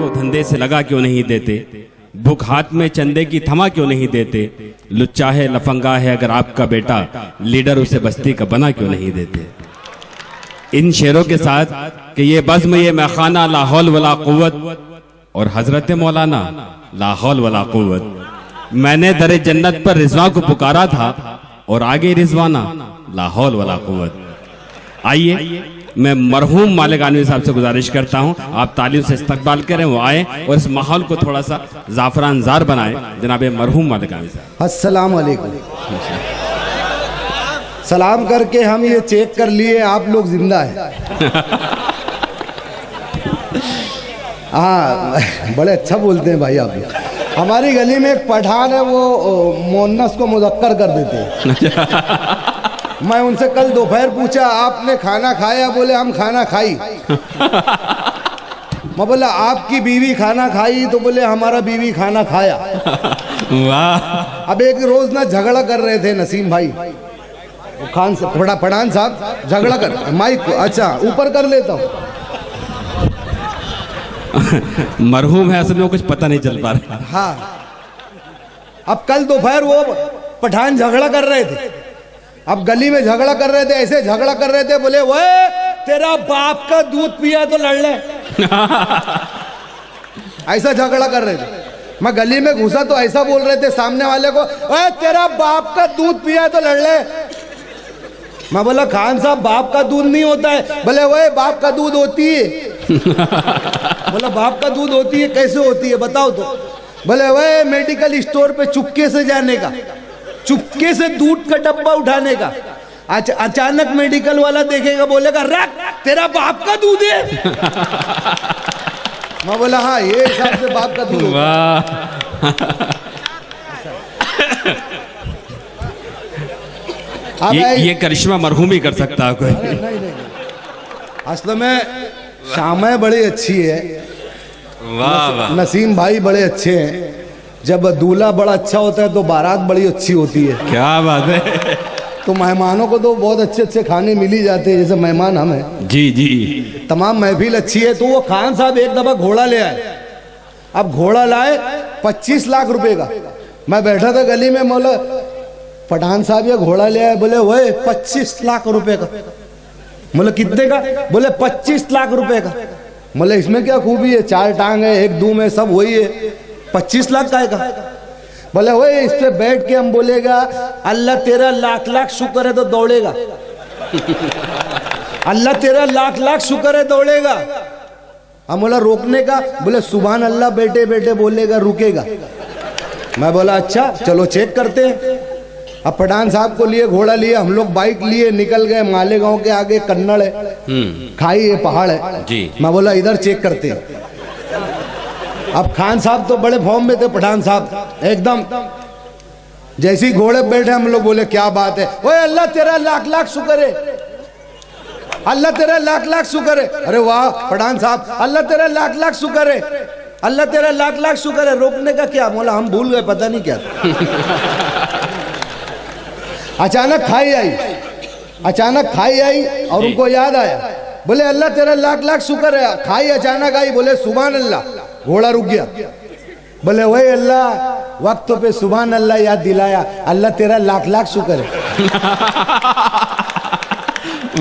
को धंधे से लगा क्यों नहीं देते, भूख हाथ में चंदे की थमा क्यों नहीं देते, लुच्चा है लफंगा है अगर आपका बेटा, लीडर उसे बस्ती का बना क्यों नहीं देते। इन शेरों के साथ कि ये बज़्म ये मैखाना ला हौल वला कुव्वत, और हजरत मौलाना ला हौल वला कुव्वत। मैंने दरे जन्नत पर रिजवा को पुकारा था और आगे रिजवाना ला हौल वला कुव्वत। आइए मैं मरहूम मालिक आनवी साहब से गुजारिश करता हूं, आप तालियों से इस्तकबाल करें, वो आए और इस माहौल को थोड़ा सा ज़ाफ़रानज़ार बनाएं। जनाब मरहूम मालिक आनवी साहब। अस्सलाम वालेकुम। सलाम करके हम ये चेक कर लिए आप लोग जिंदा हैं। हाँ, बड़े अच्छा बोलते हैं भाई आप लोग। हमारी गली में एक पठान है, वो मोन्नस को मुज़क्कर कर देते हैं। मैं उनसे कल दोपहर पूछा आपने खाना खाया, बोले हम खाना खाई। मैं बोला आपकी बीवी खाना खाई, तो बोले हमारा बीवी खाना खाया। वाह। अब एक रोज ना झगड़ा कर रहे थे नसीम भाई खान से, पठान साहब झगड़ा कर, माइक अच्छा ऊपर कर लेता हूँ। मरहूम है, असल में कुछ पता नहीं चल पा रहा। हाँ, अब कल दोपहर वो पठान झगड़ा कर रहे थे। अब गली में झगड़ा कर रहे थे, ऐसे झगड़ा कर रहे थे, बोले वो तेरा बाप का दूध पिया तो लड़ ले। ऐसा झगड़ा कर रहे थे। मैं गली में घुसा तो ऐसा बोल रहे थे सामने वाले को, ओए तेरा बाप का दूध पिया तो लड़ ले। मैं बोला खान साहब बाप का दूध नहीं होता है। बोले वो बाप का दूध होती है। बोला बाप का दूध होती है, कैसे होती है बताओ तो। बोले वो मेडिकल स्टोर पे चुपके से जाने का, चुपके से दूध का डब्बा उठाने का। अचानक मेडिकल वाला देखेगा, बोलेगा रख तेरा बाप का दूध है। मैं बोला हाँ ये हिसाब से बाप का दूध। ये करिश्मा मरहूम ही कर सकता है कोई। नहीं, असल में शामें बड़ी अच्छी है। वाह वाह। नसीम भाई बड़े अच्छे हैं। जब दूल्हा बड़ा अच्छा होता है तो बारात बड़ी अच्छी होती है। क्या बात है। तो मेहमानों को तो बहुत अच्छे अच्छे खाने मिल ही जाते हैं, जैसे मेहमान हम हैं। जी जी। तमाम महफिल अच्छी है। तो वो खान साहब एक दफा घोड़ा ले आए। अब घोड़ा लाए 25 लाख रुपए का। मैं बैठा था गली में, बोला पठान साहब ये घोड़ा ले आए। बोले वो 25 लाख रुपए का। बोले कितने का? बोले 25 लाख रुपए का। बोले इसमें क्या खूबी है, 4 टांग है, 1 दूम है, सब वही है, 25 लाख का है। बोले वो इस पे बैठ के हम बोलेगा अल्लाह तेरा लाख लाख शुक्र है तो दौड़ेगा। अल्लाह तेरा लाख लाख शुक्र है दौड़ेगा। हम बोला रोकने का, बोले सुभान अल्लाह बेटे बेटे बोलेगा रुकेगा। मैं बोला अच्छा चलो चेक करते हैं। अब पठान साहब को लिए घोड़ा लिए, हम लोग बाइक लिए निकल गए। मालेगांव के आगे कन्नड़ है, खाई है, पहाड़ है जी। मैं बोला इधर चेक करते हैं। अब खान साहब तो बड़े फॉर्म में थे, पठान साहब एकदम। जैसे ही घोड़े बैठे हम लोग बोले क्या बात है। ओए अल्लाह तेरा लाख लाख शुक्र है, अल्लाह तेरा लाख लाख शुक्र है। अरे वाह पठान साहब, अल्लाह तेरा लाख लाख शुक्र है, अल्लाह तेरा लाख लाख शुक्र है। रोकने का क्या? बोला हम भूल गए, पता नहीं क्या था। अचानक खाई आई, अचानक खाई आई और उनको याद आया। बोले अल्लाह तेरा लाख लाख शुक्र है। खाई अचानक आई, बोले सुभान अल्लाह। घोड़ा रुक गया। बोले वही अल्लाह वक्त पे सुभान अल्लाह याद दिलाया, अल्लाह तेरा लाख लाख शुक्र है।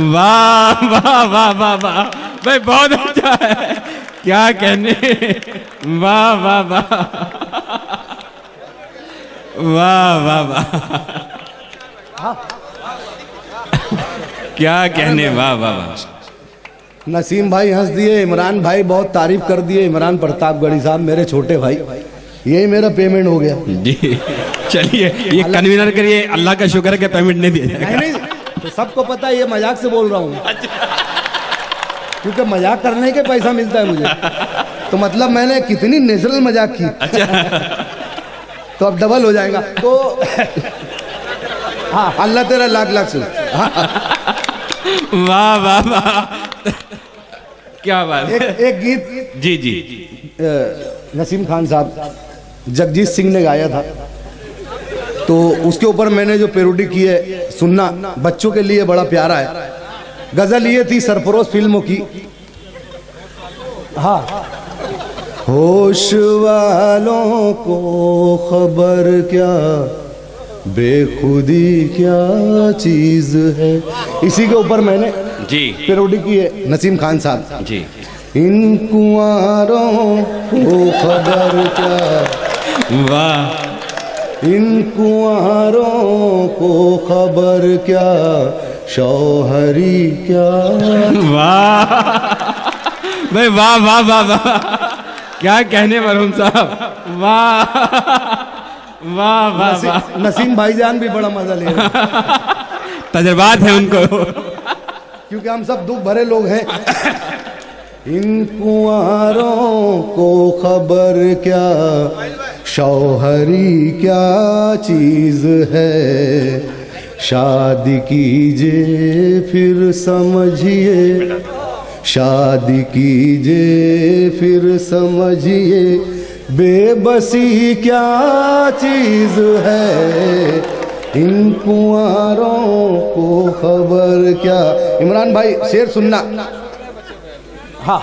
वाह वाह वाह वाह वाह भाई, बहुत अच्छा है, क्या कहने। वाह वाह वाह वाह वाह वाह, क्या कहने। वाह वाह वाह। नसीम भाई हंस दिए, इमरान भाई बहुत तारीफ कर दिए। इमरान प्रतापगढ़ी साहब मेरे छोटे भाई, यही मेरा पेमेंट हो गया जी। चलिए ये कन्वीनर करिए, अल्लाह का शुक्र है कि पेमेंट नहीं दिया। नहीं तो सबको पता है ये मजाक से बोल रहा हूँ, क्योंकि मजाक करने के पैसा मिलता है मुझे। तो मतलब मैंने कितनी नेचुरल मजाक की। तो अब डबल हो जाएगा। तो हाँ अल्लाह तेरा लाख लाख शुक्र। वाह वाह वाह, क्या बात। एक गीत जी जी नसीम खान साहब जगजीत सिंह ने गाया था, तो उसके ऊपर मैंने जो पैरोडी की है सुनना, बच्चों के लिए बड़ा प्यारा है। गजल ये थी सरफरोश फिल्मों की। हाँ होश वालों को खबर क्या, बेखुदी क्या चीज है। इसी के ऊपर मैंने जी पेरोडी की है नसीम खान साहब। जी। इन कुंवारों को खबर क्या, वाह इन कुंवारों को खबर क्या, शौहरी क्या। वाह भाई, वाह वाह वाह वाह, क्या कहने मरहूम साहब, वाह वाह वाह वाह। नसीम भाईजान भी बड़ा मजा ले रहे हैं तजर्बात है उनको, क्योंकि हम सब दुख भरे लोग हैं। इन कुंवारों को खबर क्या, शौहरी क्या चीज है। शादी कीजिए फिर समझिए, शादी कीजिए फिर समझिए, बेबसी क्या चीज है। इन कुंवारों को खबर क्या। इमरान भाई शेर सुनना। हाँ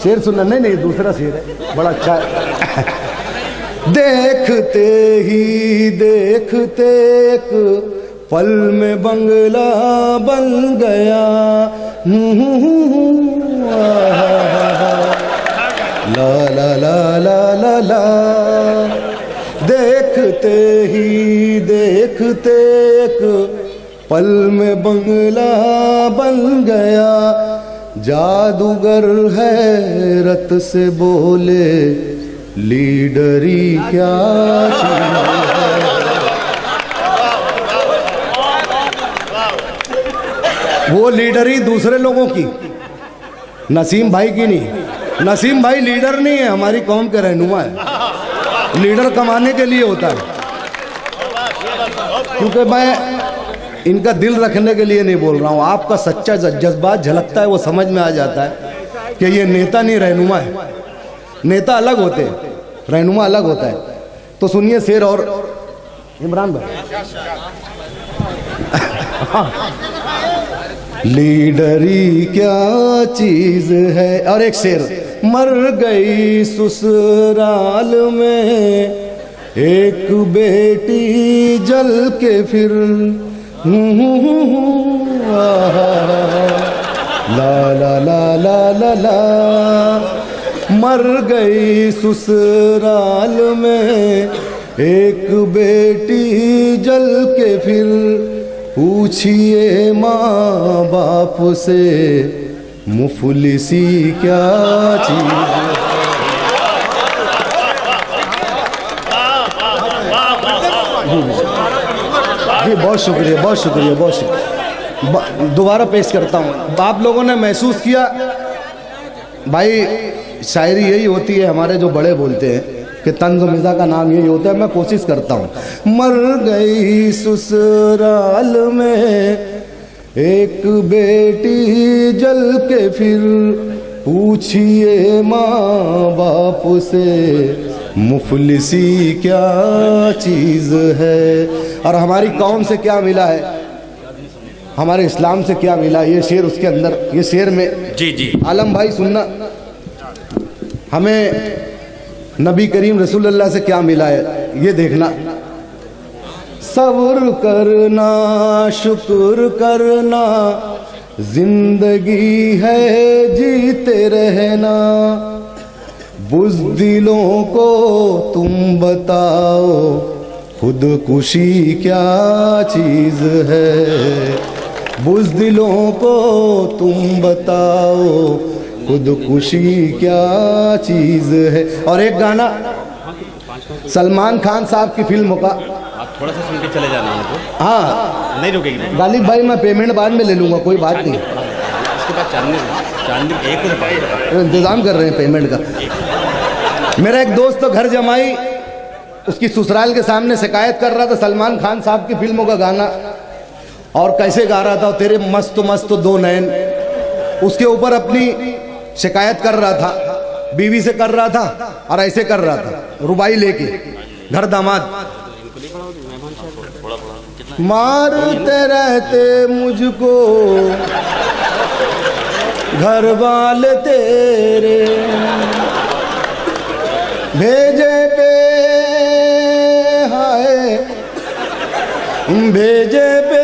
शेर सुनना। नहीं नहीं दूसरा शेर है, बड़ा अच्छा है। देखते ही देखते एक पल में बंगला बन गया, ला ला ला ला ला ला। देखते ही देखते एक पल में बंगला बन गया, जादूगर हैरत से बोले, लीडरी क्या चीज है। वो लीडरी दूसरे लोगों की, नसीम भाई की नहीं। नसीम भाई लीडर नहीं है, हमारी कौम के रहनुमा है। लीडर कमाने के लिए होता है। क्योंकि मैं इनका दिल रखने के लिए नहीं बोल रहा हूँ, आपका सच्चा जज्बात झलकता है, वो समझ में आ जाता है कि ये नेता नहीं रहनुमा है। नेता अलग होते हैं, रहनुमा अलग होता है। तो सुनिए शेर और इमरान भाई। लीडरी क्या चीज है। और एक शेर। मर गई ससुराल में एक बेटी जल के फिर, ला ला ला ला ला ला। मर गई ससुराल में एक बेटी जल के फिर, पूछिए माँ बाप से, मुफलिसी क्या चीज है। जी बहुत शुक्रिया, बहुत शुक्रिया, बहुत शुक्रिया। दोबारा पेश करता हूँ। आप लोगों ने महसूस किया भाई, शायरी यही होती है, हमारे जो बड़े बोलते हैं कि तंज़ मिज़ा का नाम यही होता है। मैं कोशिश करता हूँ। मर गई ससुराल में एक बेटी जल के फिर, पूछिए माँ बाप से, मुफलिसी क्या चीज़ है। और हमारी कौम से क्या मिला है, हमारे इस्लाम से क्या मिला, ये शेर उसके अंदर, ये शेर में। जी जी। आलम भाई सुनना, हमें नबी करीम रसूलुल्लाह से क्या मिला है ये देखना। सब्र करना, शुक्र करना, जिंदगी है जीते रहना। बुज़दिलों को तुम बताओ, खुदकुशी क्या चीज़ है। बुज़दिलों को तुम बताओ, खुदकुशी क्या चीज़ है। और एक गाना सलमान खान साहब की फिल्म का, आप थोड़ा सा सुन के चले जाना हमको। हाँ नहीं रुकेगी। गालिब भाई मैं पेमेंट बाद में ले लूँगा, कोई बात नहीं। इसके बाद चांदनी एक रुपये इंतज़ाम कर रहे हैं पेमेंट का। मेरा एक दोस्त तो घर जमाई, उसकी ससुराल के सामने शिकायत कर रहा था सलमान खान साहब की फिल्मों का गाना, और कैसे गा रहा था, तेरे मस्त मस्त दो नैन, उसके ऊपर अपनी शिकायत कर रहा था, बीवी से कर रहा था और ऐसे कर रहा था, रुबाई लेके घर दामाद। मारते रहते मुझको घर वाले तेरे, भेजे पे हाय, भेजे पे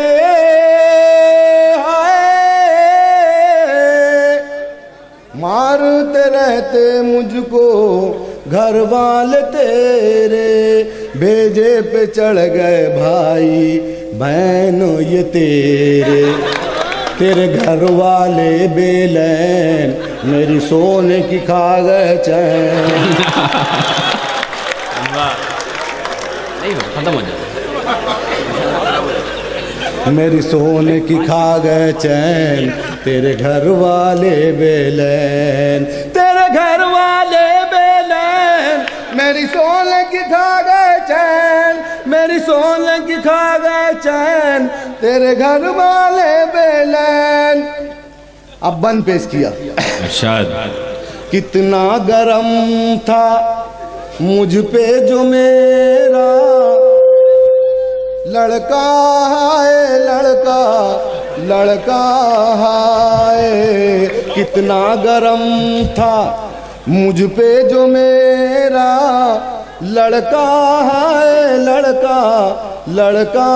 हाय, मारते रहते मुझको घर वाले तेरे, भेजे पे चढ़ गए भाई बहन ये तेरे, तेरे घर वाले बेलैन मेरी सोने की खा गए चैन। नहीं खत्म हो जाए। मेरी सोने की खा गए चैन, तेरे घर वाले बेलैन, तेरे घर वाले बेलैन मेरी सोने की खा गए चैन, मेरी सोने की खा गए चैन, तेरे घर वाले बेलैन। अब बन पेश किया। शायद कितना गरम था मुझ पे जो मेरा लड़का है, लड़का लड़का है, कितना गरम था मुझ पे जो मेरा लड़का है, लड़का लड़का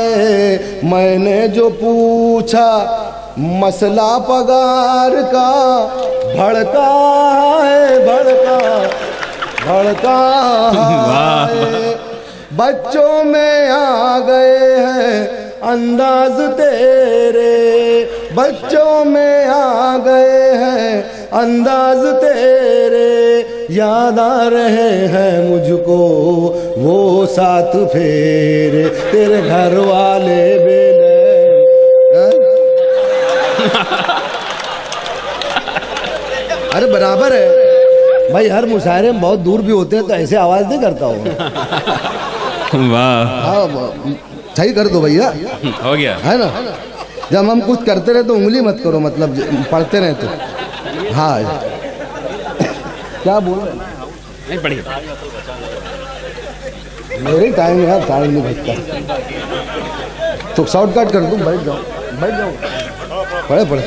है। मैंने जो पूछा मसला पगार का, भड़का है, भड़का भड़का है। बच्चों में आ गए हैं अंदाज तेरे, बच्चों में आ गए हैं अंदाज तेरे, याद आ रहे हैं मुझको वो साथ फेरे, तेरे घर वाले बेले। अरे बराबर है भाई, हर मुशायरे में बहुत दूर भी होते हैं तो ऐसे आवाज नहीं करता हूँ। वाह, हाँ सही कर दो भैया, हो गया है ना। जब हम कुछ करते रहे तो उंगली मत करो, मतलब पढ़ते रहे तो। हाँ क्या बोल रहे नहीं पढ़िए। मेरे टाइम है, टाइम नहीं बचता तो शॉर्टकट कर दूँ। बैठ जाओ, बैठ जाओ, पढ़े पढ़े।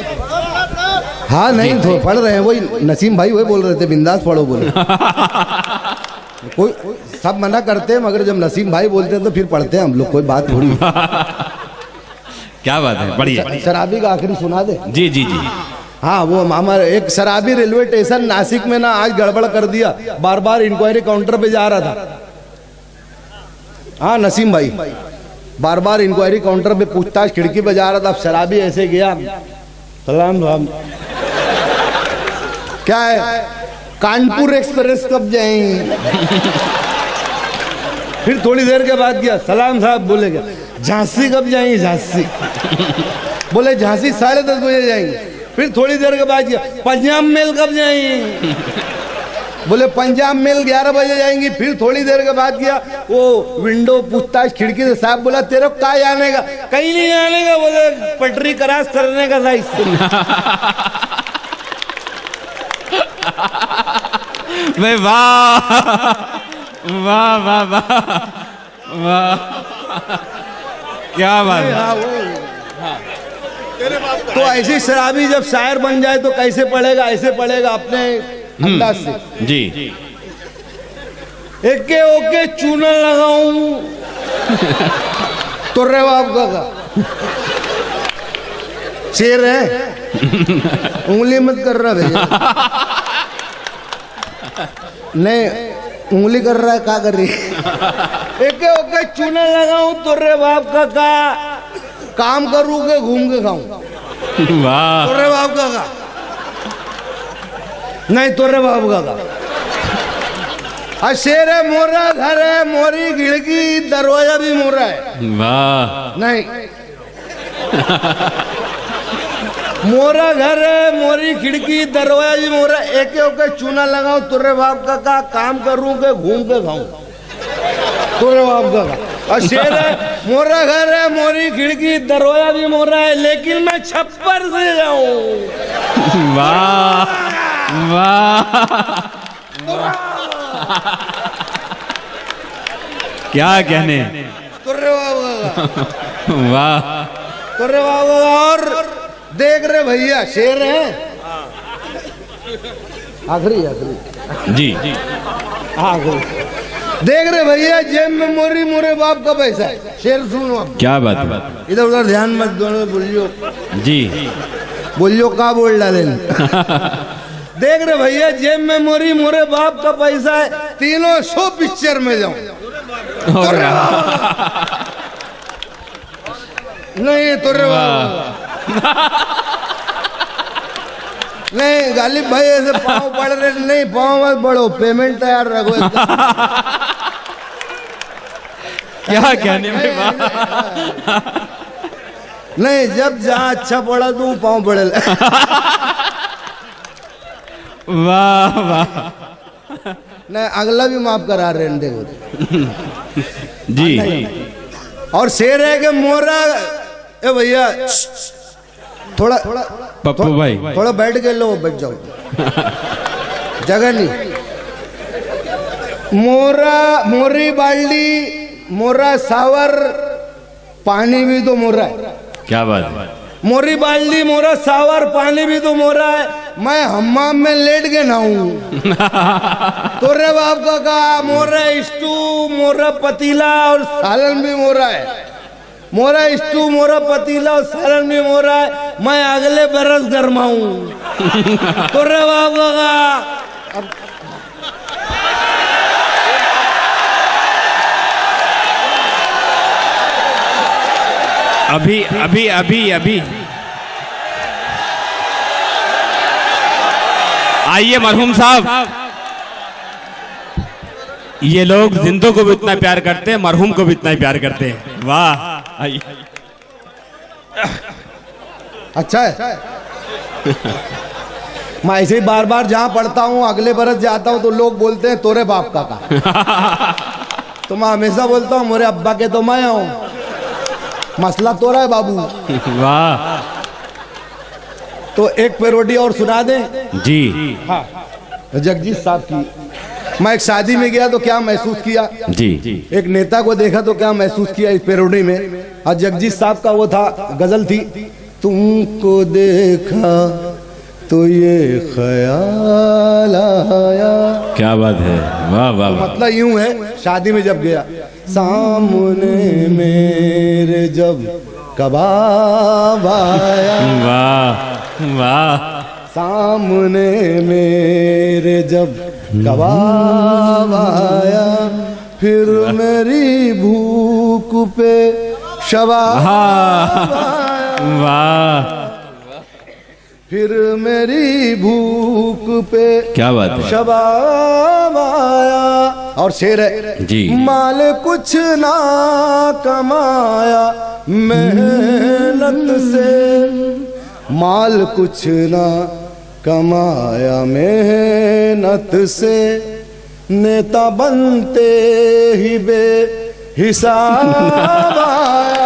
हाँ नहीं तो पढ़ रहे हैं, वही नसीम भाई वही बोल रहे थे बिंदास पढ़ो बोले। कोई सब मना करते हैं मगर जब नसीम भाई बोलते हैं तो फिर पढ़ते हैं हम लोग, कोई बात थोड़ी। क्या बात है, बढ़िया। शराबी का आखिरी सुना दे। जी जी जी। हाँ वो हमारे एक शराबी रेलवे स्टेशन नासिक में ना आज गड़बड़ कर दिया, बार बार इंक्वायरी काउंटर पे जा रहा था। हाँ नसीम भाई बार बार इंक्वायरी काउंटर पे पूछताछ खिड़की पे जा रहा था। अब शराबी ऐसे गया, सलाम साहब क्या है, कानपुर एक्सप्रेस कब जाएंगे? फिर थोड़ी देर के बाद किया, सलाम साहब बोले क्या, झांसी कब जाएंगे? झांसी बोले झांसी 10:30 बजे जाएंगे। फिर थोड़ी देर के बाद किया, पंजाब मेल कब जाएंगे? बोले पंजाब मेल 11 बजे जाएंगी। फिर थोड़ी देर के बाद किया, वो विंडो पूछताछ खिड़की से साहब बोला तेरे को कहाँ जाने का? कहीं नहीं जाने का। बोले पटरी क्रॉस करने का था। मैं वाह वाह वाह वाह वाह, क्या बात है। तो ऐसी शराबी जब शायर बन जाए तो कैसे पढ़ेगा? ऐसे पढ़ेगा अपने अंदाज से। जी। एके ओके चूना लगाऊं तो रे बाप का शेर है, उंगली मत कर रहा भैया। नहीं उंगली कर रहा है, क्या कर रही है? एके ओके चूना लगाऊं तो रे बाप का काम करूं के घूम के खाऊं? वाह, तो रे बाप का नहीं, तो रे बाप का शेर है। मोरा घर है, मोरी खिड़की, दरवाजा भी मोरा है। वाह, नहीं मोरा घर है, मोरी खिड़की, दरवाजा भी मोरा, एक ओके चूना लगाऊं तुर्रे बाप का काम करूं के घूम के खाऊं? तुर्रे बाप का। और शेर है, मोरा घर है, मोरी खिड़की, दरवाजा भी मोरा है, लेकिन मैं छप्पर से जाऊं। वाह वाह, क्या कहने। तुर्रे बाप का। वाह, तुर्रे बाप का। और देख रहे भैया शेर है, आखिरी जी आखिरी। देख रहे भैया, जेब में मोरी मोरे बाप का पैसा है। शेर सुनो अब, क्या बात है इधर उधर ध्यान मत दो, बोलियो जी। बोलियो का बोल डाले। देख रहे भैया, जेब में मोरी मोरे बाप का पैसा है, तीनों शो पिक्चर में जाऊं। नहीं तुरे नहीं गालिब भाई, ऐसे पाँव पड़ रहे नहीं, पाँव मत बढ़ो, पेमेंट तैयार रखो। क्या कहने में नहीं, जब जहाँ अच्छा पड़ा तो पाँव पड़े। वाह वाह नहीं, अगला भी माफ करा रहे हैं, देखो जी। और शेर है कि मोरा, ए भैया थोड़ा पप्पू भाई थोड़ा बैठ के लो, बैठ जाओ, जगह नहीं। मोरा मोरी बाल्टी, मोरा सावर, पानी भी तो मोरा है। क्या बात है मोरी बाल्टी, मोरा सावर, पानी भी तो मोरा है। मैं हम्माम में लेट के नहाऊं। तोरे बाप का कहा, मोरा स्टू, मोरा पतीला और सालन भी मोरा है। मोरा स्टू, मोरा पतीला और सालन भी मोरा है। मैं अगले बरस गरमाऊं। तोरे बाप का कहा। अभी अभी अभी अभी आइए मरहूम साहब, ये लोग जिंदों को भी इतना प्यार करते हैं, मरहूम को भी इतना ही प्यार करते हैं। वाह, आइए। अच्छा है। मैं ऐसे ही बार बार जहां पढ़ता हूँ, अगले बरस जाता हूँ तो लोग बोलते हैं तोरे बाप का तो मैं हमेशा बोलता हूँ मोरे अब्बा के तो मैं हूँ, मसला तोरा है बाबू। वाह, तो एक पैरोडी और सुना दें जी। हाँ, जगजीत साहब की। मैं एक शादी में गया तो क्या महसूस किया जी। एक नेता को देखा तो क्या महसूस किया इस पैरोडी में। और जगजीत साहब का वो था, गजल थी, तुमको देखा तो ये ख्याल आया। क्या बात है, वाह वाह वाह। मतलब यूं है, शादी में जब गया, सामने मेरे जब कबाब आया, वाह वाह, सामने मेरे जब कबाब आया, फिर मेरी भूख पे शबाब आया, वाह, फिर मेरी भूख पे क्या बात है, शबाब आया। और शेर है जी। माल कुछ ना कमाया मेहनत से, माल कुछ ना कमाया मेहनत से, नेता बनते ही बेहिसाब आया।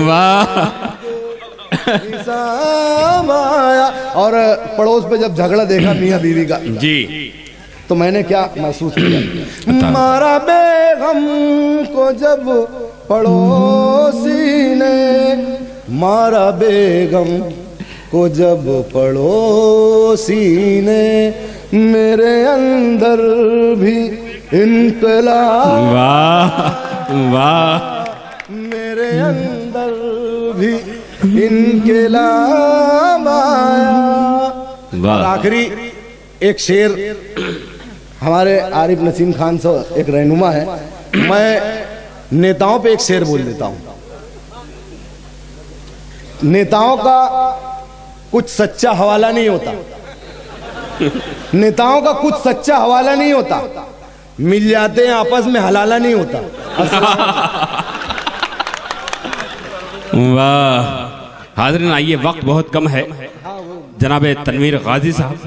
वाह, हिसाब आया। और पड़ोस पे जब झगड़ा देखा मियाँ बीवी का जी, तो मैंने क्या महसूस किया, मारा बेगम को जब पड़ोसी ने, मारा बेगम को जब पड़ोसी ने, मेरे अंदर भी इनकलाब, वाह वाह, मेरे अंदर भी इनकलाब आया। और वाह। आखिरी एक शेर, हमारे आरिफ नसीम खान से एक रहनुमा है, मैं नेताओं पे एक शेर बोल देता हूं। नेताओं का कुछ सच्चा हवाला नहीं होता, नेताओं का कुछ सच्चा हवाला नहीं होता, मिल जाते हैं आपस में हलाला नहीं होता। वाह, हाज़रीन आइए, वक्त बहुत कम है। जनाब तनवीर गाजी साहब,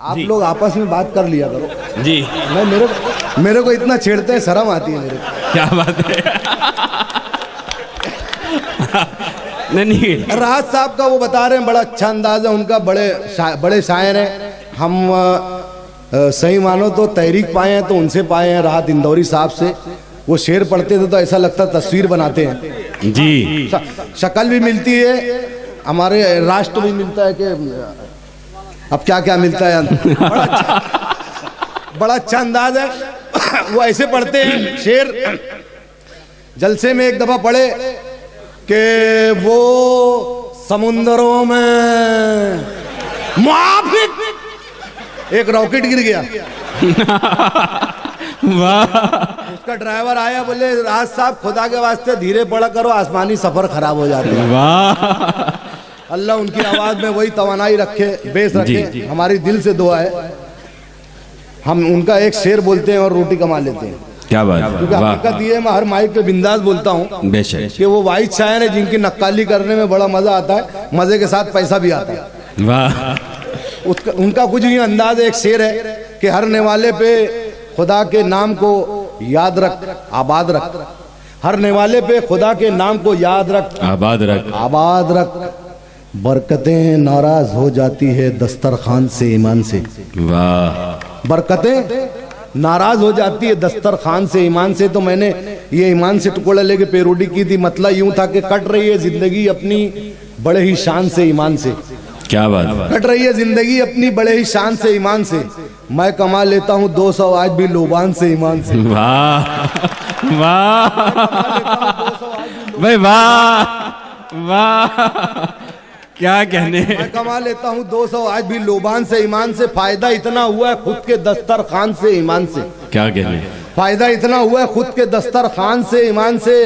आप लोग आपस में बात कर लिया करो जी। मैं मेरे को इतना छेड़ते हैं, शर्म आती है मेरे को। क्या बात है। नहीं, राहत साहब का वो बता रहे हैं, बड़ा अच्छा अंदाज है उनका, बड़े शायर हैं। हम सही मानो तो तहरीक पाए हैं तो उनसे पाए हैं, राहत इंदौरी साहब से। वो शेर पढ़ते थे तो ऐसा लगता तस्वीर बनाते हैं जी। शक्ल भी मिलती है हमारे राष्ट्र में मिलता है कि अब क्या क्या मिलता है। बड़ा अच्छा अंदाज है। वो ऐसे पढ़ते हैं शेर, जलसे में एक दफा पढ़े कि वो समुंदरों में मुआफिक, एक रॉकेट गिर गया। वाह उसका ड्राइवर आया, बोले राज साहब खुदा के वास्ते धीरे पड़ा करो, आसमानी सफर खराब हो जाते हैं। वाह अल्लाह उनकी आवाज में वही तवानाई रखे, बेस रखे। जी। हमारी दिल से दुआ है, हम उनका एक शेर बोलते हैं और रोटी कमा लेते हैं। क्या बात, क्योंकि हकीकत ये है, मैं हर माइक पे बिंदास बोलता हूँ बेशक। कि वो वाहिद शायर है जिनकी नक्काली करने में बड़ा मजा आता है, मजे के साथ पैसा भी आता है। वाह उनका कुछ ही अंदाज है। एक शेर है कि हर नेवाले पे खुदा के नाम को याद रख, आबाद रख। हर नेवाले पे खुदा के नाम को याद रख, आबाद रख। आबाद रख। बरकतें नाराज हो जाती है दस्तरखान से ईमान से। वाह बरकतें नाराज हो जाती है दस्तरखान से ईमान से। तो मैंने ये ईमान से टुकड़ा लेके पेरोडी की थी। मतलब यूं था कि कट रही है जिंदगी अपनी बड़े ही शान से ईमान से। क्या बात, कट रही है जिंदगी अपनी बड़े ही शान से ईमान से। मैं कमा लेता हूँ 200 आज भी लोबान से ईमान से। वाह वाह भाई, वाह वाह, क्या कहने। मैं कमा लेता हूँ 200 आज भी लोबान से ईमान से। फायदा इतना हुआ है खुद के दस्तरखान से ईमान से। क्या कहने। फायदा इतना हुआ है खुद के दस्तरखान से ईमान से।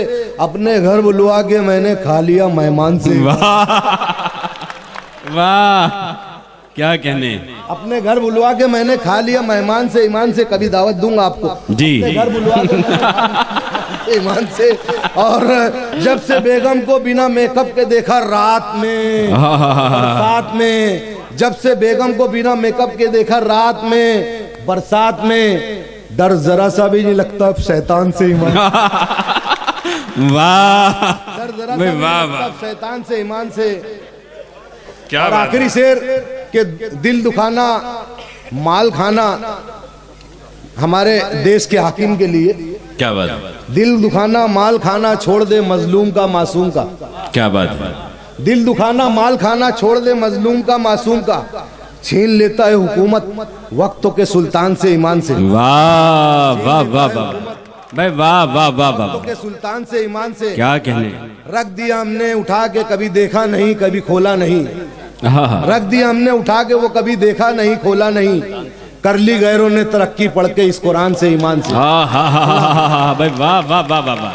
अपने घर बुलवा के मैंने खा लिया मेहमान से। वाह वाह, क्या कहने। अपने घर बुलवा के मैंने खा लिया मेहमान से ईमान से। कभी दावत दूंगा आपको जी। अपने घर बुलवा के मैंने खा लिया ईमान से। और जब से बेगम को बिना मेकअप के देखा रात में, बरसात में, जब से बेगम को बिना मेकअप के देखा रात में, बरसात में, डर जरा सा भी नहीं लगता शैतान से ईमान। वाह डर जरा सा भी नहीं वाह, लगता शैतान से ईमान से। क्या और बात। आखिरी शेर के दिल दुखाना माल खाना हमारे देश के हाकिम के लिए। क्या बात, दिल दुखाना माल खाना छोड़ दे मजलूम का मासूम का। क्या बात। दिल दुखाना माल खाना छोड़ दे मजलूम का मासूम का। छीन लेता है हुकूमत वक्तों के सुल्तान से ईमान से। वाह वाह वाह वाह भाई, वाह वाह वाह वाह, के सुल्तान से ईमान से। क्या कहने। रख दिया हमने उठा के, कभी देखा नहीं कभी खोला नहीं। हाँ रख दिया हमने उठा के, वो कभी देखा नहीं खोला नहीं। कर ली गैरों ने तरक्की पढ़ के इस कुरान से ईमान से। हाँ हाँ हाँ हाँ भाई, वाह वाह वाह वाह वाह।